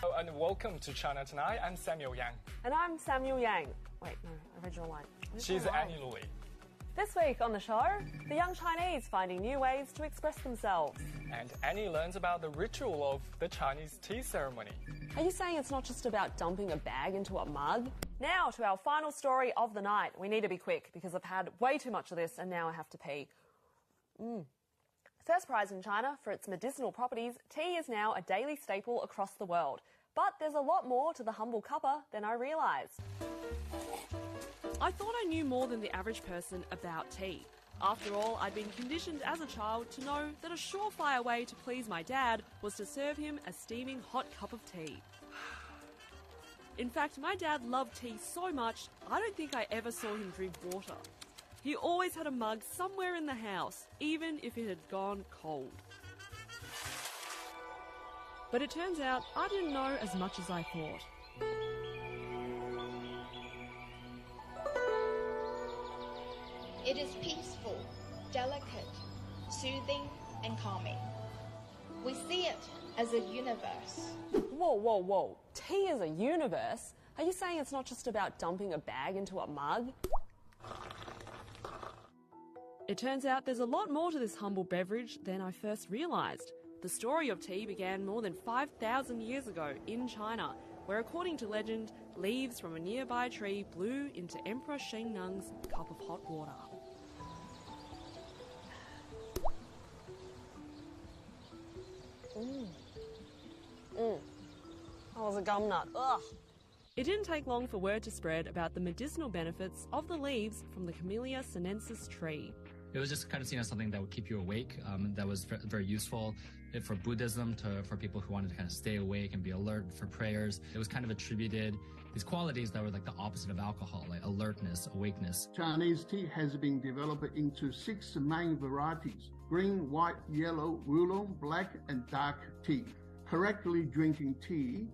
Hello and welcome to China Tonight. I'm Samuel Yang. And I'm Samuel Yang. Wait, no, original line. She's Annie Louie. This week on the show, the young Chinese finding new ways to express themselves. And Annie learns about the ritual of the Chinese tea ceremony. Are you saying it's not just about dumping a bag into a mug? Now to our final story of the night. We need to be quick because I've had way too much of this and now I have to pee. First prize in China for its medicinal properties, tea is now a daily staple across the world. But there's a lot more to the humble cuppa than I realised. I thought I knew more than the average person about tea. After all, I'd been conditioned as a child to know that a surefire way to please my dad was to serve him a steaming hot cup of tea. In fact, my dad loved tea so much, I don't think I ever saw him drink water. He always had a mug somewhere in the house, even if it had gone cold. But it turns out I didn't know as much as I thought. It is peaceful, delicate, soothing, and calming. We see it as a universe. Whoa, whoa, whoa. Tea is a universe? Are you saying it's not just about dumping a bag into a mug? It turns out there's a lot more to this humble beverage than I first realised. The story of tea began more than 5,000 years ago in China, where according to legend, leaves from a nearby tree blew into Emperor Shennung's cup of hot water. That was a gum nut. Ugh. It didn't take long for word to spread about the medicinal benefits of the leaves from the Camellia sinensis tree. It was just kind of seen as something that would keep you awake, that was very useful for Buddhism, for people who wanted to kind of stay awake and be alert for prayers. It was kind of attributed these qualities that were like the opposite of alcohol, like alertness, awakeness. Chinese tea has been developed into 6 main varieties: green, white, yellow, oolong, black, and dark tea. Correctly drinking tea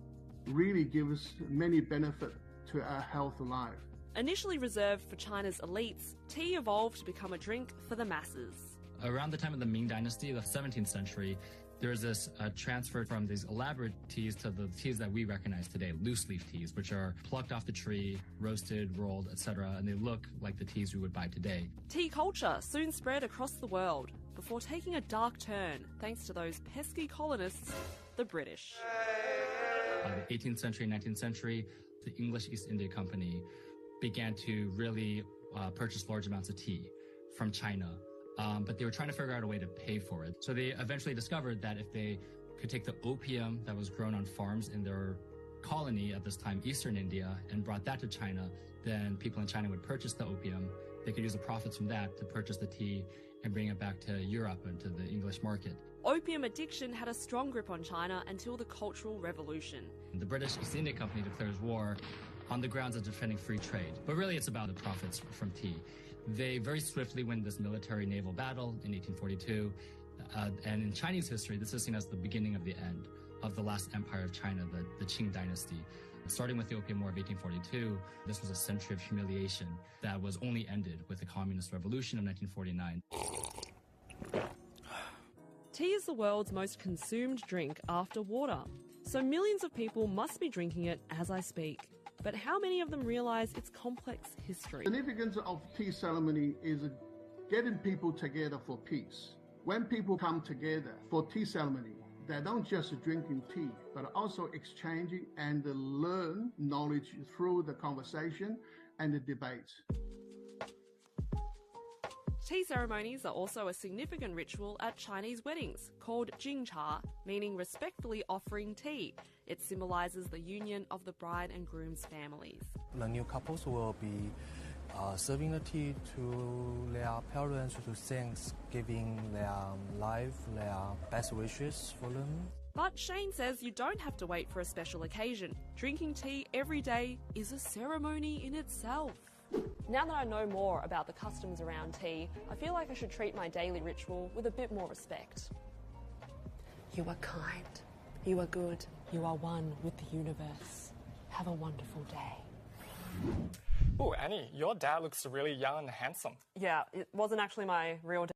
really gives many benefits to our health life. Initially reserved for China's elites, tea evolved to become a drink for the masses. Around the time of the Ming Dynasty, the 17th century, there was this transfer from these elaborate teas to the teas that we recognize today, loose leaf teas, which are plucked off the tree, roasted, rolled, etc., and they look like the teas we would buy today. Tea culture soon spread across the world before taking a dark turn thanks to those pesky colonists, the British. The 18th century, 19th century, the English East India Company began to really purchase large amounts of tea from China, but they were trying to figure out a way to pay for it. So they eventually discovered that if they could take the opium that was grown on farms in their colony at this time, Eastern India, and brought that to China, then people in China would purchase the opium. They could use the profits from that to purchase the tea and bring it back to Europe and to the English market. Opium addiction had a strong grip on China until the Cultural Revolution. The British East India Company declares war on the grounds of defending free trade. But really it's about the profits from tea. They very swiftly win this military naval battle in 1842. And in Chinese history, this is seen as the beginning of the end of the last empire of China, the Qing dynasty. Starting with the Opium War of 1842, this was a century of humiliation that was only ended with the Communist Revolution of 1949. Tea is the world's most consumed drink after water, so millions of people must be drinking it as I speak. But how many of them realise its complex history? The significance of tea ceremony is getting people together for peace. When people come together for tea ceremony, they're not just drinking tea, but also exchanging and learn knowledge through the conversation and the debates. Tea ceremonies are also a significant ritual at Chinese weddings, called jingcha, meaning respectfully offering tea. It symbolises the union of the bride and groom's families. The new couples will be serving the tea to their parents to thank, giving their life, their best wishes for them. But Shane says you don't have to wait for a special occasion. Drinking tea every day is a ceremony in itself. Now that I know more about the customs around tea, I feel like I should treat my daily ritual with a bit more respect. You are kind. You are good. You are one with the universe. Have a wonderful day. Oh, Annie, your dad looks really young and handsome. Yeah, it wasn't actually my real dad.